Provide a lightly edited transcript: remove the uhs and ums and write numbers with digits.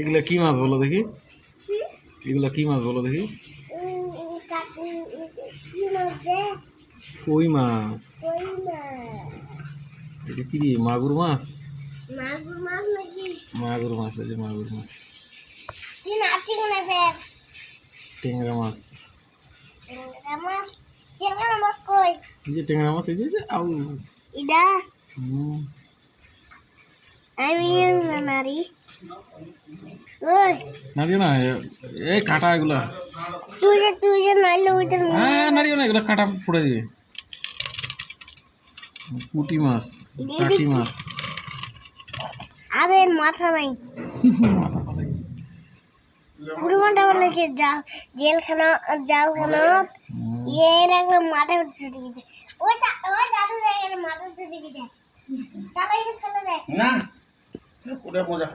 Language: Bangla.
এগুলা কি মাছ বলো দেখি? এগুলা কি মাছ বলো দেখি? কই মাছ। এটা কি মাগুর মাছ? মাগুর মাছ, এই যে মাগুর মাছ। টেংরা মাছ। এই যে টেংরা মাছ, এই যে আউ নাড়িও না, এই কাটা এগুলা। হ্যাঁ নাড়িও না, এগুলা কাটা পড়ে দিবে। পুঁটি মাছ, কাটি মাছ। আরে মাথা নাই, পুরো মাথা বলেছে জেলখানা জালখানা এর একটা মাথা ছুটে গেছে। ওই দাদু জায়গায় মাথা ছুটে গেছে। তাহলে খেলে দেখ না, ওটা মজা